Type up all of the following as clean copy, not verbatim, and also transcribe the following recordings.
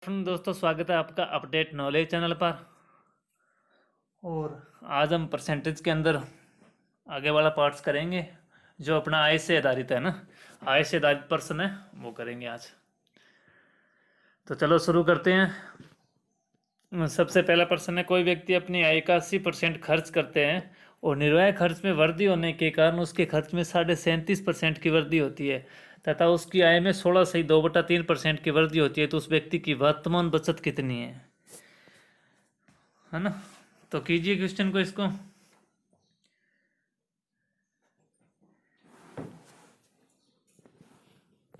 दोस्तों, स्वागत है आपका अपडेट नॉलेज चैनल पर। और आज हम परसेंटेज के अंदर आगे वाला पार्ट्स करेंगे जो अपना आय से आधारित है ना। आय से आधारित प्रश्न है वो करेंगे आज। तो चलो शुरू करते हैं। सबसे पहला प्रश्न है, कोई व्यक्ति अपनी आय का 80% खर्च करते हैं और निर्वाह खर्च में वृद्धि होने के कारण उसके खर्च में 37.5% की वृद्धि होती है तथा उसकी आय में 16.2/3% की वृद्धि होती है, तो उस व्यक्ति की वर्तमान बचत कितनी है ना। तो कीजिए क्वेश्चन को इसको।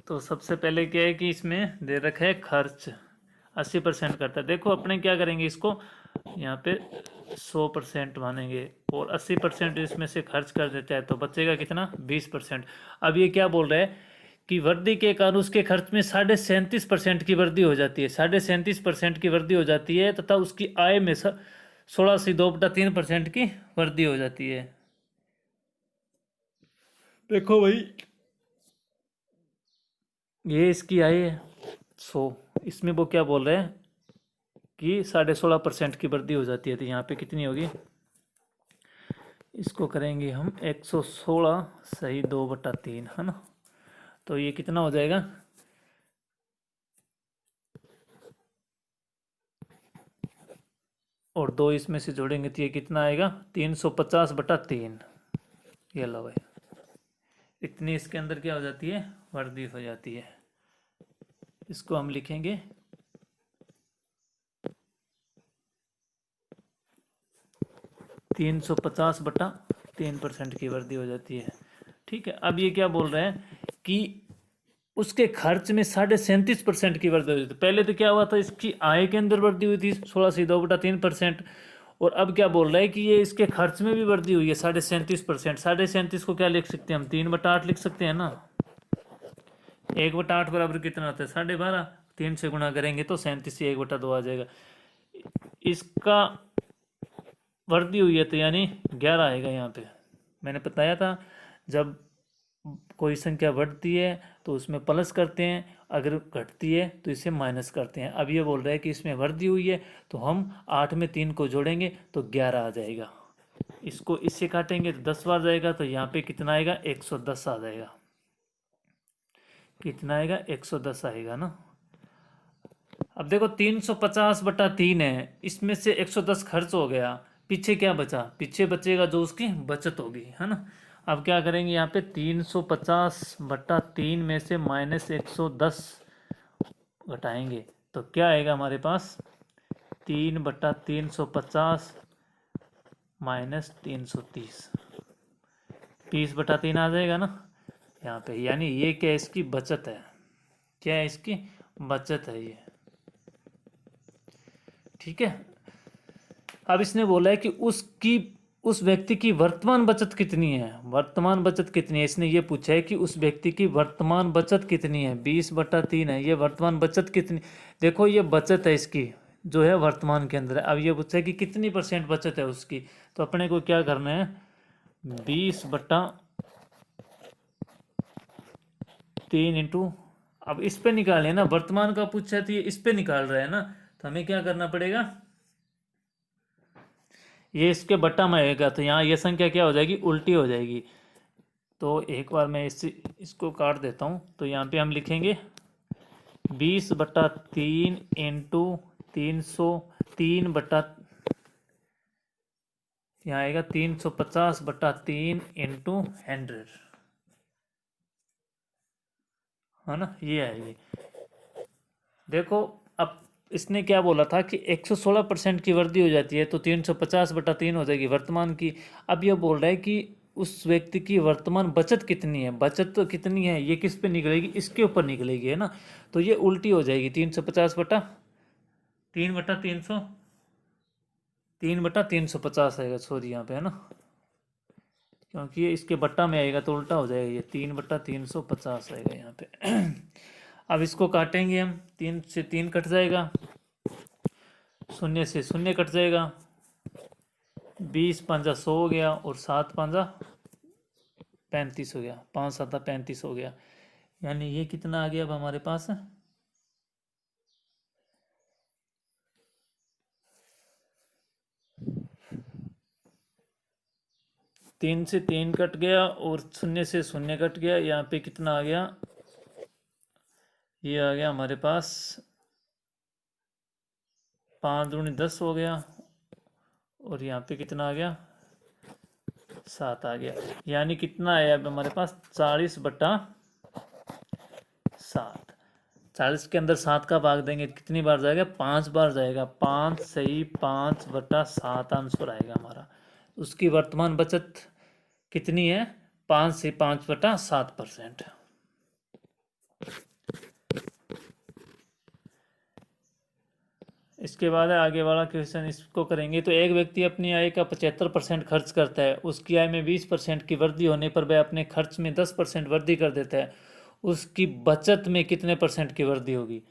तो सबसे पहले क्या है कि इसमें दे रखा है खर्च 80% करता है। देखो अपने क्या करेंगे, इसको यहाँ पे 100% मानेंगे और 80% इसमें से खर्च कर देता है तो बचेगा कितना, 20%। अब ये क्या बोल रहा है कि वृद्धि के कारण उसके खर्च में 37.5% की वृद्धि हो जाती है, 37.5% की वृद्धि हो जाती है तथा उसकी आय में 16.2/3% की वृद्धि हो जाती है। देखो भाई, ये इसकी आय है 100, इसमें वो क्या बोल रहे हैं कि 16.5% की वृद्धि हो जाती है, तो यहाँ पे कितनी होगी, इसको करेंगे हम 116 सही 2/3 है ना। तो ये कितना हो जाएगा, और 2 इसमें से जोड़ेंगे तो ये कितना आएगा, 350/3। ये लो भाई, इतनी इसके अंदर क्या हो जाती है, वृद्धि हो जाती है। इसको हम लिखेंगे 350/3% की वृद्धि हो जाती है। ठीक है, अब ये क्या बोल रहे हैं कि उसके खर्च में 37.5% की वृद्धि हुई थी। पहले तो क्या हुआ था, इसकी आय के अंदर वृद्धि हुई थी 16.2/3%, और अब क्या बोल रहा है कि ये इसके खर्च में भी वृद्धि हुई है 37.5%। 37.5 को क्या लिख सकते हैं हम, 3/8 लिख सकते हैं ना। 1/8 बराबर कितना होता है, 12.5। 3 से गुणा करेंगे तो 37 1/2 आ जाएगा। इसका वृद्धि हुई है तो यानी 11 आएगा यहाँ पे। मैंने बताया था जब कोई संख्या बढ़ती है तो उसमें प्लस करते हैं, अगर घटती है तो इसे माइनस करते हैं। अब ये बोल रहा है कि इसमें वृद्धि हुई है तो हम 8 में 3 को जोड़ेंगे तो 11 आ जाएगा। इसको इससे काटेंगे तो 10 बार जाएगा, तो यहाँ पे कितना आएगा, 110 आ जाएगा। कितना आएगा, 110 आएगा ना। अब देखो 350/3 है, इसमें से 110 खर्च हो गया, पीछे क्या बचा, पीछे बचेगा जो उसकी बचत होगी है ना। अब क्या करेंगे, यहाँ पे 350/3 में से -110 घटाएंगे तो क्या आएगा हमारे पास, 3/350 -330, 30/3 आ जाएगा ना यहाँ पे। यानी ये क्या है, इसकी बचत है। क्या है, इसकी बचत है ये। ठीक है, अब इसने बोला है कि उस व्यक्ति की वर्तमान बचत कितनी है। वर्तमान बचत कितनी है, इसने ये पूछा है कि उस व्यक्ति की वर्तमान बचत कितनी है। 20/3 है, ये वर्तमान बचत कितनी। देखो ये बचत है इसकी जो है वर्तमान के अंदर। अब ये पूछा है कि कितनी % बचत है उसकी, तो अपने को क्या करना है, 20/3 इंटू, अब इस पे निकाले ना, वर्तमान का पूछा है तो ये इस पे निकाल रहा है ना, तो हमें क्या करना पड़ेगा, ये इसके बट्टा में आएगा तो यहाँ ये संख्या क्या हो जाएगी, उल्टी हो जाएगी। तो एक बार मैं इसको काट देता हूँ, तो यहाँ पे हम लिखेंगे 20/3 इंटू 303 यहाँ आएगा 350/3 इंटू 100 है ना, ये आएगी। देखो अब इसने क्या बोला था कि 116% की वृद्धि हो जाती है तो 350/3 हो जाएगी वर्तमान की। अब यह बोल रहा है कि उस व्यक्ति की वर्तमान बचत कितनी है। बचत तो कितनी है, ये किस पे निकलेगी, इसके ऊपर निकलेगी है ना। तो ये उल्टी हो जाएगी, 350/3 3/350 आएगा, सॉरी यहाँ पे है ना, क्योंकि ये इसके बट्टा में आएगा तो उल्टा हो जाएगा, ये 3/350 आएगा यहाँ पे। अब इसको काटेंगे हम, 3 से 3 कट जाएगा, 0 से 0 कट जाएगा, 20 पंजा 100 हो गया और 7 पंजा 35 हो गया, 5 7 35 हो गया। यानी ये कितना आ गया अब हमारे पास, 3 से 3 कट गया और 0 से 0 कट गया। यहाँ पे कितना आ गया, ये आ गया हमारे पास 5 दूनी 10 हो गया, और यहाँ पे कितना आ गया 7 आ गया। यानी कितना आया अब हमारे पास 40/7। 40 के अंदर 7 का भाग देंगे कितनी बार जाएगा, 5 बार जाएगा। 5 सही 5/7 आंसर आएगा हमारा। उसकी वर्तमान बचत कितनी है, 5 से 5/7%। इसके बाद है आगे वाला क्वेश्चन, इसको करेंगे। तो एक व्यक्ति अपनी आय का 75% खर्च करता है। उसकी आय में 20% की वृद्धि होने पर वह अपने खर्च में 10% वृद्धि कर देता है। उसकी बचत में कितने परसेंट की वृद्धि होगी।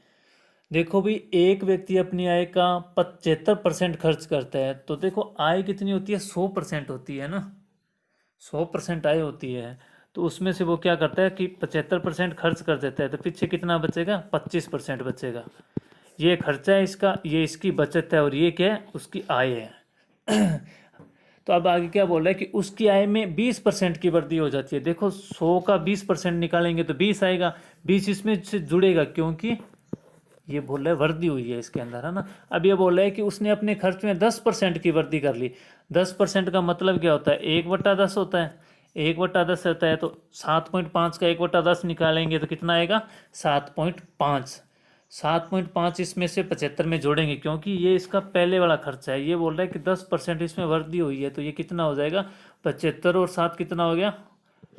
देखो भाई, एक व्यक्ति अपनी आय का 75% खर्च करता है, तो देखो आय कितनी होती है, 100% होती है ना, 100% आय होती है। तो उसमें से वो क्या करता है कि 75% खर्च कर देता है, तो पीछे कितना बचेगा, 25% बचेगा। ये खर्चा है इसका, ये इसकी बचत है, और ये क्या है, उसकी आय है। तो अब आगे क्या बोल रहा है कि उसकी आय में 20% की वृद्धि हो जाती है। देखो 100 का 20% निकालेंगे तो 20 आएगा, 20 इसमें से जुड़ेगा क्योंकि ये बोल रहा है वृद्धि हुई है इसके अंदर, है ना। अब ये बोल रहा है कि उसने अपने खर्च में 10% की वृद्धि कर ली। 10% का मतलब क्या होता है, 1/10 होता है। 1/10 होता है तो 7.5 का 1/10 निकालेंगे तो कितना आएगा, 7.5। 7.5 इसमें से 75 में जोड़ेंगे क्योंकि ये इसका पहले वाला खर्चा है। ये बोल रहा है कि 10% इसमें वृद्धि हुई है, तो ये कितना हो जाएगा, 75 और 7 कितना हो गया,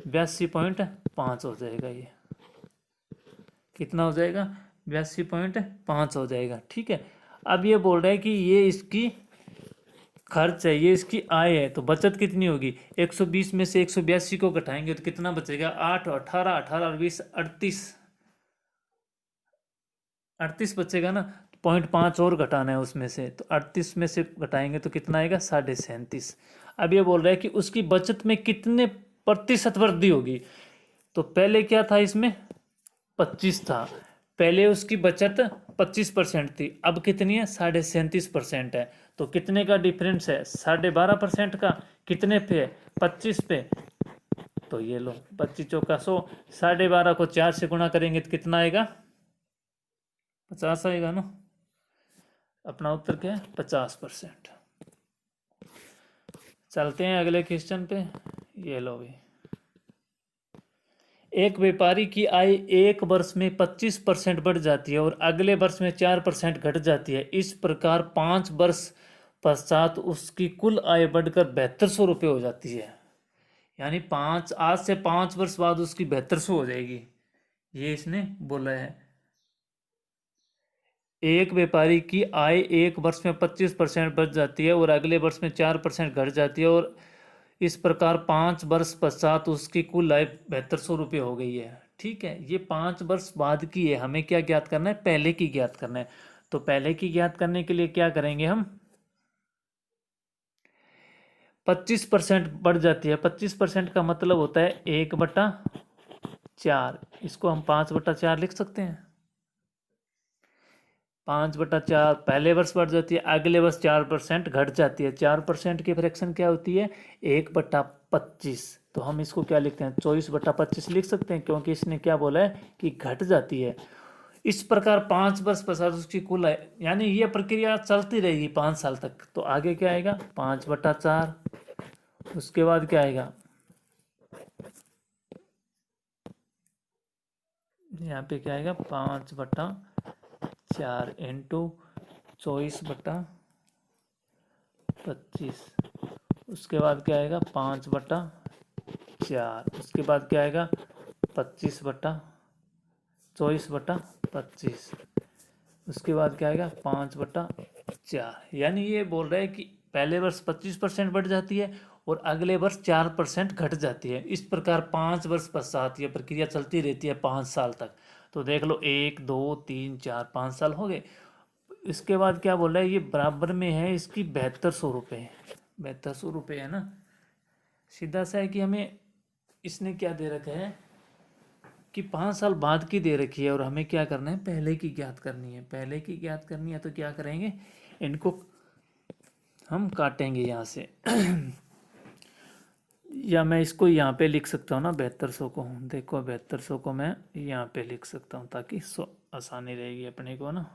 82.5 हो जाएगा। ये कितना हो जाएगा, 82.5 हो जाएगा। ठीक है। अब ये बोल रहा है कि ये इसकी खर्च है, ये इसकी आय है, तो बचत कितनी होगी। 120 में से 182 को घटाएंगे तो कितना बचेगा, 8, 18, 18 और 20, 38, 38 बचेगा ना। 0.5 और घटाना है उसमें से, तो 38 में से घटाएंगे तो कितना आएगा, 37.5। अब ये बोल रहा है कि उसकी बचत में कितने प्रतिशत वृद्धि होगी। तो पहले क्या था इसमें, 25 था। पहले उसकी बचत 25% थी, अब कितनी है, 37.5% है। तो कितने का डिफरेंस है, 12.5% का। कितने पे, 25 पे। तो ये लो, 25 चौका 100, 12.5 को 4 से गुणा करेंगे तो कितना आएगा, 50 आएगा ना। अपना उत्तर क्या है, 50%। चलते हैं अगले क्वेश्चन पे। ये लो भाई, एक व्यापारी की आय एक वर्ष में 25% बढ़ जाती है और अगले वर्ष में 4% घट जाती है। इस प्रकार 5 वर्ष पश्चात उसकी कुल आय बढ़कर 7200 रुपये हो जाती है। यानी आज से 5 वर्ष बाद उसकी 7200 हो जाएगी, ये इसने बोला है। एक व्यापारी की आय एक वर्ष में 25% बढ़ जाती है और अगले वर्ष में 4% घट जाती है, और इस प्रकार 5 वर्ष पश्चात उसकी कुल आय 7200 रुपये हो गई है। ठीक है, ये 5 वर्ष बाद की है, हमें क्या ज्ञात करना है, पहले की ज्ञात करना है। तो पहले की ज्ञात करने के लिए क्या करेंगे हम, 25% बढ़ जाती है। 25% का मतलब होता है 1/4। इसको हम 5/4 लिख सकते हैं। 5/4 पहले वर्ष बढ़ जाती है, अगले वर्ष 4% घट जाती है। 4% की फ्रैक्शन क्या होती है, 1/25। तो हम इसको क्या लिखते हैं, 24/25 लिख सकते हैं, क्योंकि इसने क्या बोला है कि घट जाती है। इस प्रकार 5 वर्ष पश्चात उसकी कुल आय, यानी ये प्रक्रिया चलती रहेगी 5 साल तक। तो आगे क्या आएगा, 5/4। उसके बाद क्या आएगा, यहाँ पे क्या आएगा, 5/4 इंटू 24/25। उसके बाद क्या आएगा, 5/4। उसके बाद क्या आएगा, 24/25। उसके बाद क्या आएगा, 5/4। यानी ये बोल रहा है कि पहले वर्ष 25% बढ़ जाती है और अगले वर्ष 4% घट जाती है। इस प्रकार 5 वर्ष पश्चात ये प्रक्रिया चलती रहती है 5 साल तक। तो देख लो, 1, 2, 3, 4, 5 साल हो गए। इसके बाद क्या बोल रहा है, ये बराबर में है इसकी 7200 रुपये। 7200 रुपये है ना। सीधा सा है कि हमें इसने क्या दे रखा है कि 5 साल बाद की दे रखी है, और हमें क्या करना है, पहले की ज्ञात करनी है। पहले की ज्ञात करनी है तो क्या करेंगे, इनको हम काटेंगे यहाँ से। या मैं इसको यहाँ पे लिख सकता हूँ ना 7200 को, देखो 7200 को मैं यहाँ पे लिख सकता हूँ ताकि आसानी रहेगी अपने को ना।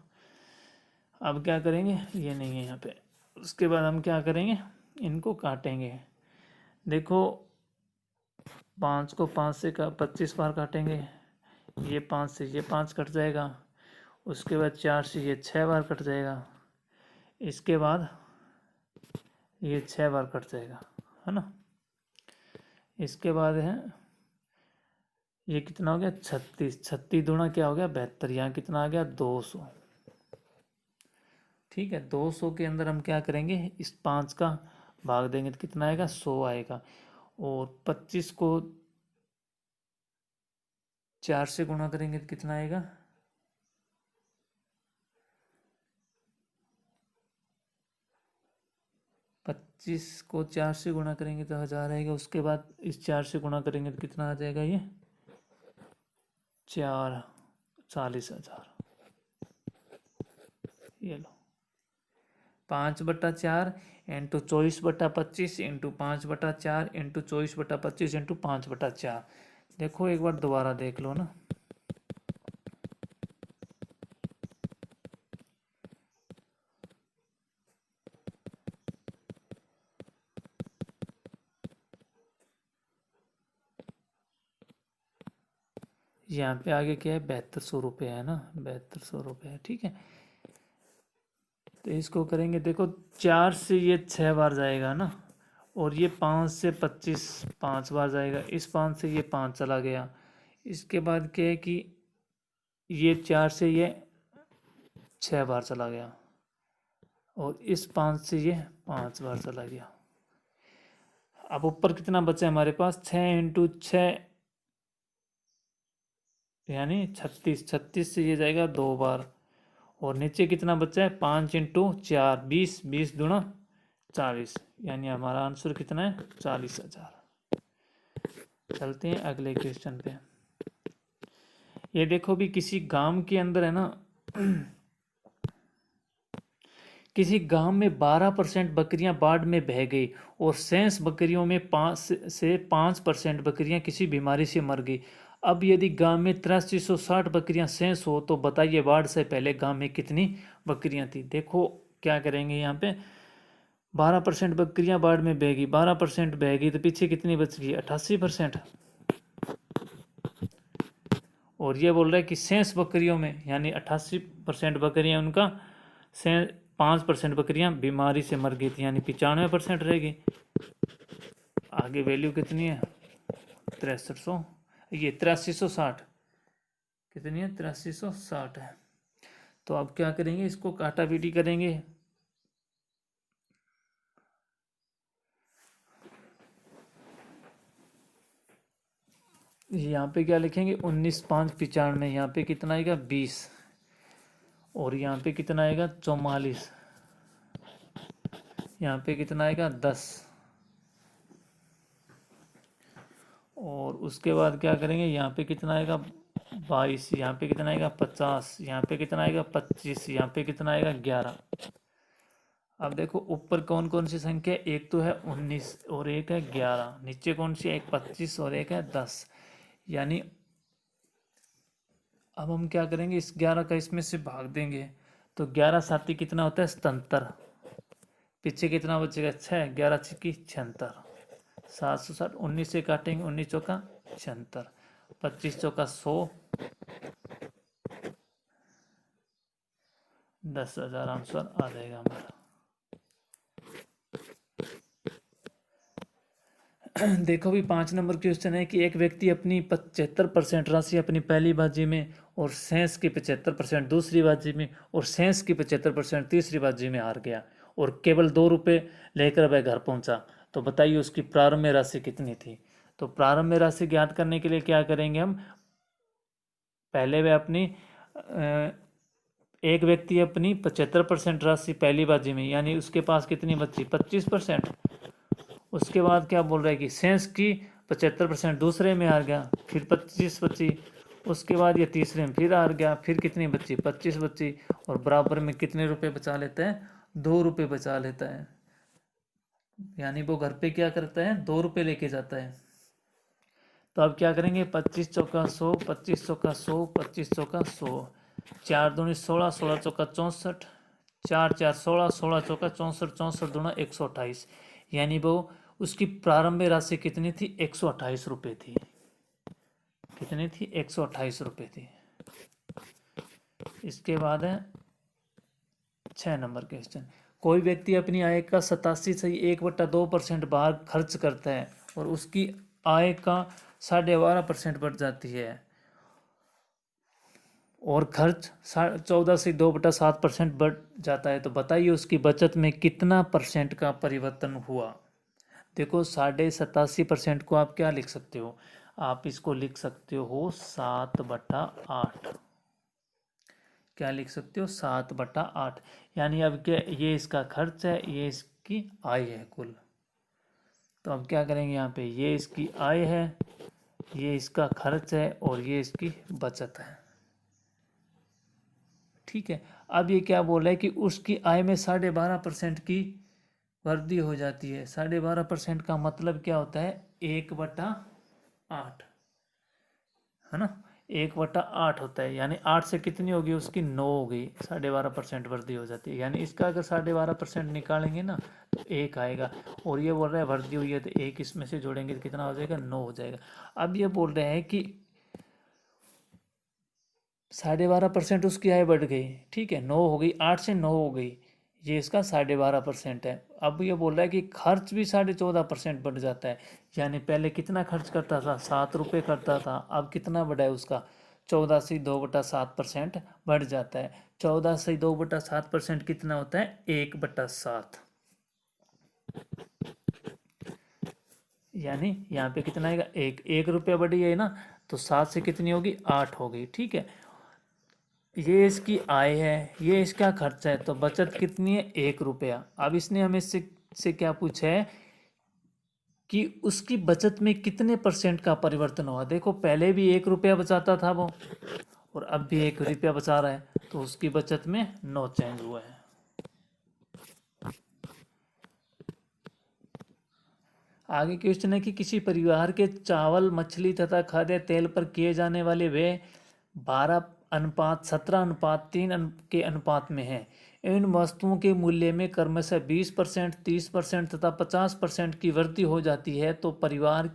अब क्या करेंगे, ये नहीं है यहाँ पे, उसके बाद हम क्या करेंगे, इनको काटेंगे। देखो 5 को 5 से 25 बार काटेंगे, ये 5 से ये 5 कट जाएगा, उसके बाद 4 से ये 6 बार कट जाएगा, इसके बाद ये 6 बार कट जाएगा, है ना। इसके बाद है ये कितना हो गया 36, 36 दूना क्या हो गया 72, यहाँ कितना आ गया 200। ठीक है, 200 के अंदर हम क्या करेंगे, इस 5 का भाग देंगे तो कितना आएगा 100 आएगा, और 25 को 4 से गुणा करेंगे तो कितना आएगा 25 को 4 से गुणा करेंगे तो 1000 आएगा, उसके बाद इस 4 से गुणा करेंगे तो कितना आ जाएगा ये 40,000। ये लो 5/4 इंटू 24/25 इंटू 5/4 इंटू 24/25 इंटू 5/4। देखो एक बार दोबारा देख लो ना, यहाँ पे आगे क्या है 7200 रुपये है ना, 7200 रुपये है। ठीक है, तो इसको करेंगे, देखो 4 से ये 6 बार जाएगा ना, और ये 5 से 25 5 बार जाएगा, इस 5 से ये 5 चला गया, इसके बाद क्या है कि ये 4 से ये 6 बार चला गया, और इस 5 से ये 5 बार चला गया। अब ऊपर कितना बचा है हमारे पास 6 इंटू 6 यानी 36, 36 से ये जाएगा 2 बार, और नीचे कितना बचा है 5 इंटू 4 20, 20 दूना 40, यानी हमारा आंसर कितना है 40,000। चलते हैं अगले क्वेश्चन पे। ये देखो भी किसी गांव के अंदर है ना, किसी गांव में 12% बकरियां बाढ़ में बह गई, और 6 बकरियों में 5% बकरियां किसी बीमारी से मर गई। अब यदि गांव में 8360 बकरियां शेष हो तो बताइए बाढ़ से पहले गांव में कितनी बकरियां थी। देखो क्या करेंगे, यहाँ पे 12% बकरियां बाढ़ में बह गई, 12% बह गई तो पीछे कितनी बच गई 88%, और ये बोल रहा है कि शेष बकरियों में यानी 88% बकरियां उनका 5% बकरियां बीमारी से मर गई थी, यानी 95% रहेगी। आगे वैल्यू कितनी है 6300, ये 8360 कितनी है 8360 है। तो अब क्या करेंगे, इसको काटा पीटी करेंगे। यहाँ पे क्या लिखेंगे 19,595, यहाँ पे कितना आएगा 20, और यहाँ पे कितना आएगा 44, यहाँ पे कितना आएगा 10, और उसके बाद क्या करेंगे यहाँ पे कितना आएगा 22, यहाँ पे कितना आएगा 50, यहाँ पे कितना आएगा 25, यहाँ पे कितना आएगा 11। अब देखो ऊपर कौन कौन सी संख्या, एक तो है 19 और एक है 11, नीचे कौन सी है एक 25 और एक है 10, यानी अब हम क्या करेंगे इस 11 का इसमें से भाग देंगे, तो 11 साथी कितना होता है 77, पीछे कितना बचेगा 6, 11 छिक्की 76, 760, 19 से काटेंगे 19 चौका 76, 25 चौका 100, 10,000 आंसर आ जाएगा हमारा। देखो भी 5 नंबर क्वेश्चन है कि एक व्यक्ति अपनी 75% राशि अपनी पहली बाजी में और शेष की 75% दूसरी बाजी में और शेष की 75% तीसरी बाजी में हार गया, और केवल 2 रुपये लेकर वह घर पहुंचा। तो बताइए उसकी प्रारंभ में राशि कितनी थी। तो प्रारंभ में राशि ज्ञात करने के लिए क्या करेंगे हम, पहले वह अपनी एक व्यक्ति अपनी 75% राशि पहली बाजी में, यानी उसके पास कितनी बची 25%। उसके बाद क्या बोल रहा है कि शेष की 75% दूसरे में हार गया, फिर 25 बची, उसके बाद ये तीसरे में फिर हार गया, फिर कितनी बची 25 बची, और बराबर में कितने रुपए बचा लेता है 2 रुपये बचा लेता है। यानी वो घर पे क्या करता है, 2 रुपये लेके जाता है। तो अब क्या करेंगे, 25 चौका 100, 25 चौका 100, 25 चौका 100, 4 दूनी 16, 16 चौका 64, 4 4 16, 16 चौका 64, 64 दूना 128। यानी वो उसकी प्रारंभिक राशि कितनी थी, 128 रुपये थी। कितनी थी, 128 रुपये थी। इसके बाद है 6 नंबर क्वेश्चन। कोई व्यक्ति अपनी आय का 87.1/2% बाहर खर्च करता है और उसकी आय का 12.5% बढ़ जाती है और खर्च 14 से 2/7% बढ़ जाता है। तो बताइए उसकी बचत में कितना परसेंट का परिवर्तन हुआ। देखो 87.5% को आप क्या लिख सकते हो, आप इसको लिख सकते हो 7/8। क्या लिख सकते हो, 7/8। यानी अब क्या, ये इसका खर्च है, ये इसकी आय है कुल। तो अब क्या करेंगे, यहाँ पे ये इसकी आय है, ये इसका खर्च है और ये इसकी बचत है। ठीक है। अब ये क्या बोल रहा है कि उसकी आय में 12.5% की वृद्धि हो जाती है। 12.5% का मतलब क्या होता है, 1/8 है ना, 1/8 होता है। यानी 8 से कितनी होगी उसकी, 9 हो गई, 12.5% वृद्धि हो जाती है। यानी इसका अगर 12.5% निकालेंगे ना तो 1 आएगा। और ये बोल रहा है वृद्धि हुई है तो 1 इसमें से जोड़ेंगे तो कितना हो जाएगा, 9 हो जाएगा। अब ये बोल रहे हैं कि 12.5% उसकी आय बढ़ गई, ठीक है, 9 हो गई, 8 से 9 हो गई, ये इसका 12.5% है। अब ये बोल रहा है कि खर्च भी 14.5% बढ़ जाता है। यानी पहले कितना खर्च करता था, 7 रुपये करता था, अब कितना बढ़ा है उसका, 14 से 2/7% बढ़ जाता है। 14 से 2/7% कितना होता है, 1/7। यानी यहाँ पे कितना आएगा, 1 रुपया बढ़ी है ना, तो 7 से कितनी होगी, 8 हो गई। ठीक है, ये इसकी आय है, ये इसका खर्चा है, तो बचत कितनी है, 1 रुपया। अब इसने हमें से क्या पूछा है कि उसकी बचत में कितने परसेंट का परिवर्तन हुआ। देखो पहले भी 1 रुपया बचाता था वो और अब भी 1 रुपया बचा रहा है, तो उसकी बचत में नो चेंज हुआ है। आगे क्वेश्चन है कि किसी परिवार के चावल, मछली तथा खाद्य तेल पर किए जाने वाले व्यय 12:17:3 के अनुपात में है। इन वस्तुओं के मूल्य में क्रमशः 20%, 30% तथा 50% की वृद्धि हो जाती है, तो परिवार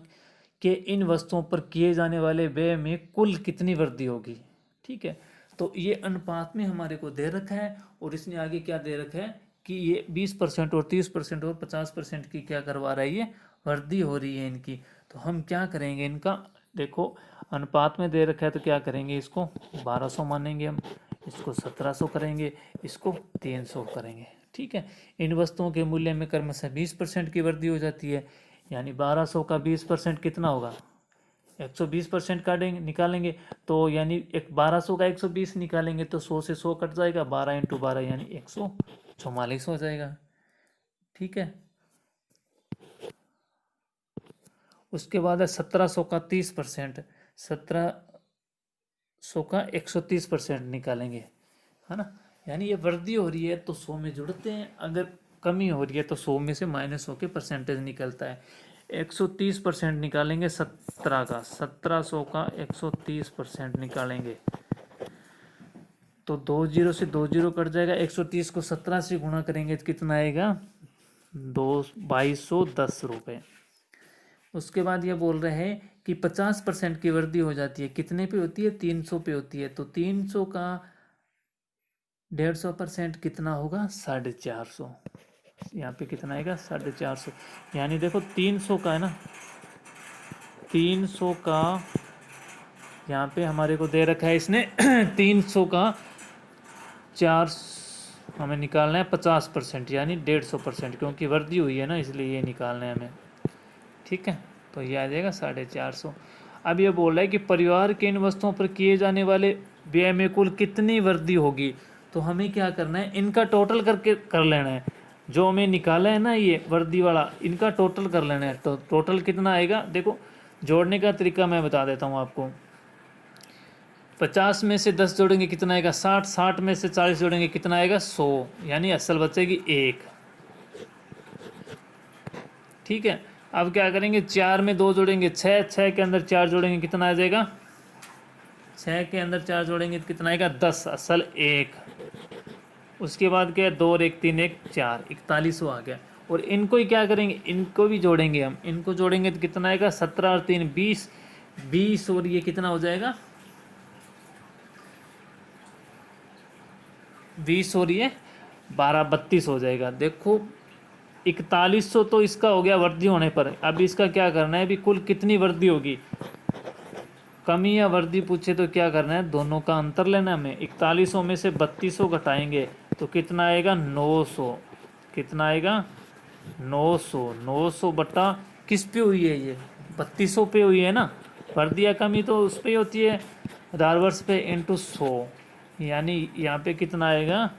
के इन वस्तुओं पर किए जाने वाले व्यय में कुल कितनी वृद्धि होगी। ठीक है, तो ये अनुपात में हमारे को दे रखा है और इसने आगे क्या दे रखा है कि ये 20% और 30% और 50% की क्या करवा रहा है, ये वृद्धि हो रही है इनकी। तो हम क्या करेंगे, इनका देखो अनुपात में दे रखा है तो क्या करेंगे, इसको 1200 मानेंगे हम, इसको 1700 करेंगे, इसको 300 करेंगे। ठीक है, इन वस्तुओं के मूल्य में क्रमशः 20% की वृद्धि हो जाती है। यानी 1200 का 20% कितना होगा, 120% काटेंगे, निकालेंगे तो यानी 1200 का 120 निकालेंगे तो 100 से 100 कट जाएगा, 12 × 12 यानी 144 हो जाएगा। ठीक है, उसके बाद है 1700 का 30%, 1700 का 130% निकालेंगे, है ना। यानी ये वृद्धि हो रही है तो 100 में जुड़ते हैं, अगर कमी हो रही है तो 100 में से माइनस होकर परसेंटेज निकलता है। 130% निकालेंगे 17 का, 1700 का 130% निकालेंगे तो 20 से 20 कट जाएगा। 130 को 17 से गुणा करेंगे तो कितना आएगा, 2210 रुपये। उसके बाद ये बोल रहे हैं कि 50% की वृद्धि हो जाती है, कितने पे होती है, 300 पे होती है। तो 300 का 150% कितना होगा, 450। यहाँ पे कितना आएगा, 450। यानी देखो 300 का है ना, 300 का यहाँ पे हमारे को दे रखा है इसने 300 का 4 हमें निकालना है 50%, यानी 150%, क्योंकि वृद्धि हुई है ना इसलिए ये निकालना है हमें। ठीक है, तो ये आ जाएगा 450। अब ये बोल रहा है कि परिवार के इन वस्तुओं पर किए जाने वाले व्यय में कुल कितनी वृद्धि होगी। तो हमें क्या करना है, इनका टोटल करके कर लेना है, जो हमें निकाला है ना ये वृद्धि वाला, इनका टोटल कर लेना है। तो टोटल कितना आएगा, देखो जोड़ने का तरीका मैं बता देता हूँ आपको। 50 में से 10 जोड़ेंगे कितना आएगा, 60, 60 में से 40 जोड़ेंगे कितना आएगा, 100, यानी असल बचेगी 1। ठीक है। अब क्या करेंगे, 4 में 2 जोड़ेंगे 6, 6 के अंदर 4 जोड़ेंगे कितना आ जाएगा, 6 के अंदर 4 जोड़ेंगे तो कितना आएगा 10, असल 1। उसके बाद क्या है 2 और 1 3 1 4, 41 आ गया। और इनको ही क्या करेंगे, इनको भी जोड़ेंगे हम, इनको जोड़ेंगे तो कितना आएगा 17 और 3 20, 20 और ये कितना हो जाएगा 20 और ये 12 32 हो जाएगा। देखो 4100 तो इसका हो गया वर्दी होने पर। अब इसका क्या करना है, अभी कुल कितनी वर्दी होगी, कमी या वर्दी पूछे तो क्या करना है, दोनों का अंतर लेना है हमें। 4100 में से 3200 घटाएंगे तो कितना आएगा 900, कितना आएगा 900, 900 बटा किस पे हुई है ये 3200 पे हुई है ना, वर्दी या कमी तो उस पे ही होती है दारवर्स पे, इंटू 100, यानी यहाँ पे कितना आएगा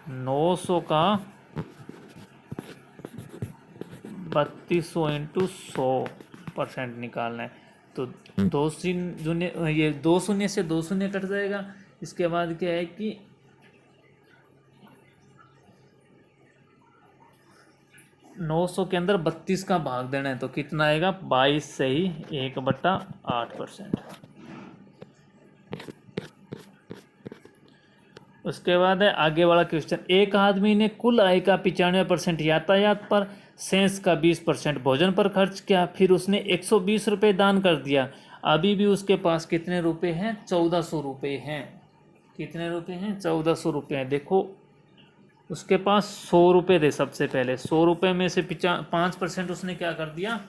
900 का 3200 इंटू 100% निकालना है। तो 2 शून्य, ये 2 शून्य से 2 शून्य कट जाएगा। इसके बाद क्या है कि 900 के अंदर 32 का भाग देना है तो कितना आएगा 22 से ही 1/8%। उसके बाद है आगे वाला क्वेश्चन, एक आदमी ने कुल आय का 95% यातायात पर, सेंस का 20% भोजन पर खर्च किया, फिर उसने 120 रुपये दान कर दिया। अभी भी उसके पास कितने रुपए हैं, 1400 रुपये हैं। कितने रुपए हैं, 1400 रुपये हैं। देखो उसके पास 100 रुपये थे सबसे पहले, 100 रुपये में से 5% उसने क्या कर दिया,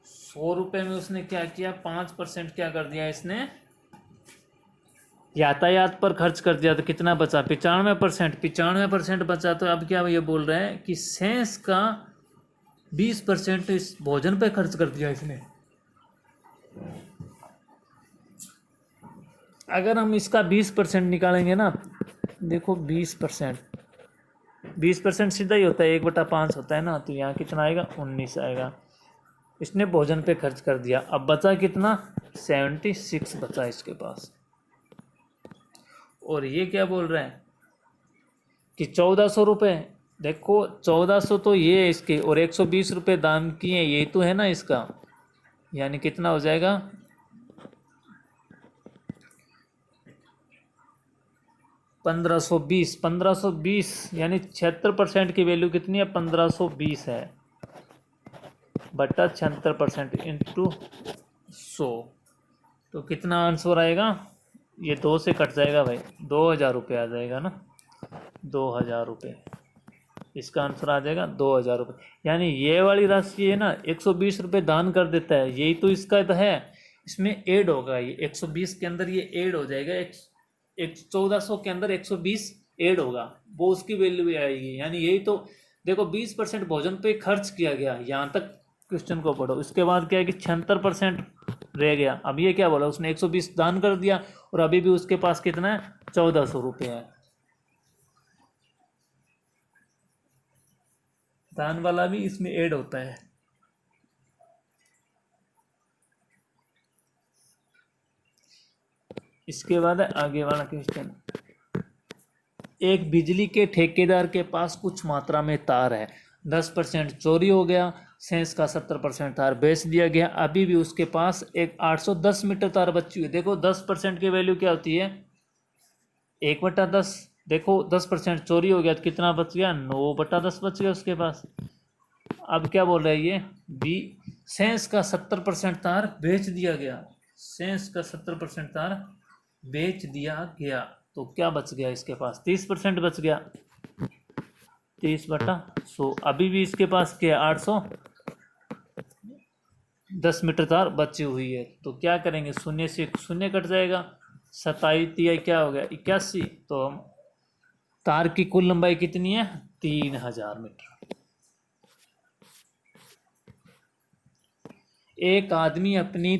100 रुपये में उसने क्या किया, 5% क्या कर दिया इसने, यातायात पर खर्च कर दिया। तो कितना बचा 95%, 95% बचा। तो अब क्या ये बोल रहे हैं कि सेंस का 20% इस भोजन पे खर्च कर दिया इसने। अगर हम इसका 20% निकालेंगे ना, देखो 20% सीधा ही होता है, 1/5 होता है ना, तो यहाँ कितना आएगा 19 आएगा। इसने भोजन पे खर्च कर दिया। अब बचा कितना 76 बचा इसके पास। और ये क्या बोल रहे हैं कि 1400 रुपये, देखो 1400 तो ये है इसके, और 120 रुपये दान किए, ये तो है ना इसका, यानी कितना हो जाएगा 1520 यानी 76% की वैल्यू कितनी है 1520 है, बटा 76% इंटू 100। तो कितना आंसर आएगा, ये 2 से कट जाएगा भाई, 2000 रुपये आ जाएगा ना, 2000 रुपये इसका आंसर आ जाएगा 2000 रुपये। यानी ये वाली राशि है ना 120 रुपये दान कर देता है, यही तो इसका तो है, इसमें ऐड होगा ये 120 के अंदर, ये ऐड हो जाएगा, 1400 के अंदर 120 ऐड होगा, वो उसकी वैल्यू भी आएगी। यानी यही तो देखो 20% भोजन पे खर्च किया गया, यहाँ तक क्वेश्चन को पढ़ो। इसके बाद क्या है कि 76% रह गया। अब ये क्या बोला, उसने 120 दान कर दिया और अभी भी उसके पास कितना है 1400 रुपये है। दान वाला भी इसमें ऐड होता है। इसके बाद है आगे वाला क्वेश्चन, एक बिजली के ठेकेदार के पास कुछ मात्रा में तार है, 10% चोरी हो गया, सेंस का 70% तार बेच दिया गया। अभी भी उसके पास एक 810 मीटर तार बची हुई। देखो 10% की वैल्यू क्या होती है 1/10। देखो 10% चोरी हो गया तो कितना बच गया 9/10 बच गया उसके पास। अब क्या बोल रहा है ये बी, सेंस का 70% तार बेच दिया गया, सेंस का 70% तार बेच दिया गया, तो क्या बच गया इसके पास 30% बच गया, 30/100। अभी भी इसके पास क्या 810 मीटर तार बची हुई है। तो क्या करेंगे, शून्य से शून्य कट जाएगा, 27 क्या हो गया 81। तो हम तार की कुल लंबाई कितनी है 3000 मीटर। एक आदमी अपनी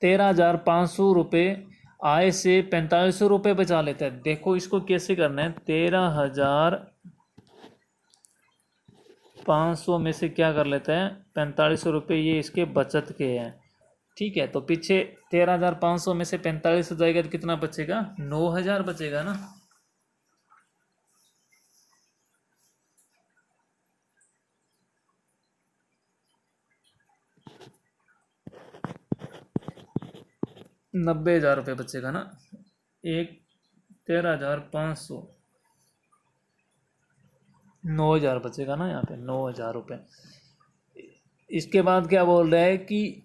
13,500 रुपये आय से 4500 रुपये बचा लेता है। देखो इसको कैसे करना है, 13,500 में से क्या कर लेता है 4500 रुपये, ये इसके बचत के हैं, ठीक है, तो पीछे 13,500 में से 45 हो जाएगा तो कितना बचेगा? 9,000 बचेगा ना। ₹90,000 बचेगा ना। एक 13,500, 9,000 बचेगा ना यहाँ पे, ₹9,000। इसके बाद क्या बोल रहा है कि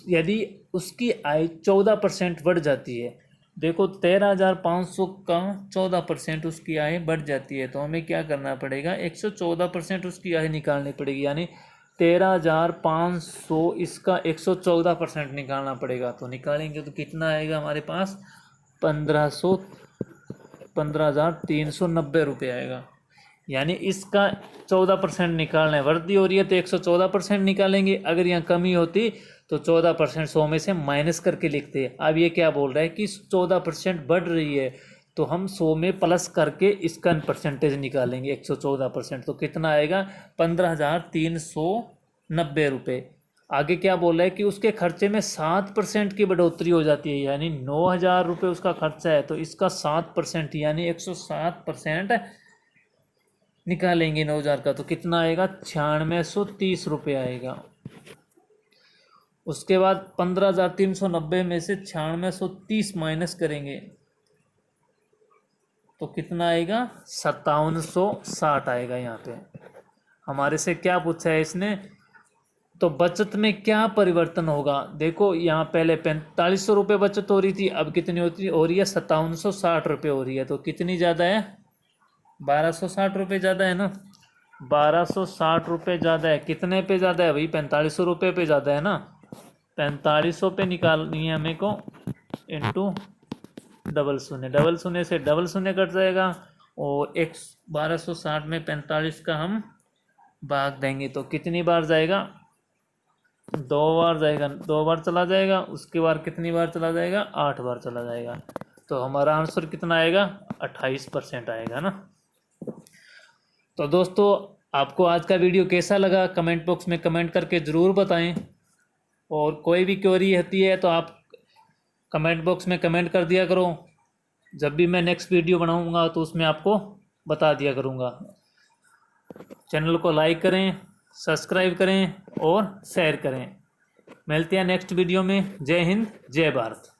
यदि उसकी आय 14% बढ़ जाती है, देखो 13,500 का 14% उसकी आय बढ़ जाती है, तो हमें क्या करना पड़ेगा? 114% उसकी आय निकालनी पड़ेगी, यानी 13,500 इसका 114% निकालना पड़ेगा। तो निकालेंगे तो कितना आएगा हमारे पास? 15,390 रुपये आएगा। यानी इसका 14% निकालना है, वृद्धि हो रही है तो 114% निकालेंगे, अगर यहाँ कमी होती तो 14% 100 में से माइनस करके लिखते हैं। अब ये क्या बोल रहा है कि 14% बढ़ रही है, तो हम 100 में प्लस करके इसका परसेंटेज निकालेंगे 114%, तो कितना आएगा? 15,390 रुपये। आगे क्या बोल रहा है कि उसके खर्चे में 7% की बढ़ोतरी हो जाती है, यानी 9,000 रुपये उसका खर्चा है, तो इसका 7% यानी 107% निकालेंगे 9,000 का, तो कितना आएगा? 9630 रुपये आएगा। उसके बाद 15,390 में से 9630 माइनस करेंगे तो कितना आएगा? 5760 आएगा। यहाँ पे हमारे से क्या पूछा है इसने? तो बचत में क्या परिवर्तन होगा? देखो यहाँ पहले 4500 रुपये बचत हो रही थी, अब कितनी हो रही है? 5760 रुपये हो रही है। तो कितनी ज़्यादा है? 1260 रुपये ज़्यादा है ना। 1260 रुपये ज़्यादा है। कितने पे ज़्यादा है भाई? 4500 रुपये पे ज़्यादा है ना। 4500 पे निकालनी है हमें को, इंटू डबल शून्य से डबल शून्य कट जाएगा, और 1260 में 45 का हम भाग देंगे तो कितनी बार जाएगा? 2 बार जाएगा, 2 बार चला जाएगा। उसके बाद कितनी बार चला जाएगा? 8 बार चला जाएगा। तो हमारा आंसर कितना आएगा? 28% आएगा ना। तो दोस्तों, आपको आज का वीडियो कैसा लगा कमेंट बॉक्स में कमेंट करके ज़रूर बताएं, और कोई भी क्वेरी होती है तो आप कमेंट बॉक्स में कमेंट कर दिया करो। जब भी मैं नेक्स्ट वीडियो बनाऊंगा तो उसमें आपको बता दिया करूंगा। चैनल को लाइक करें, सब्सक्राइब करें और शेयर करें। मिलते हैं नेक्स्ट वीडियो में। जय हिंद, जय भारत।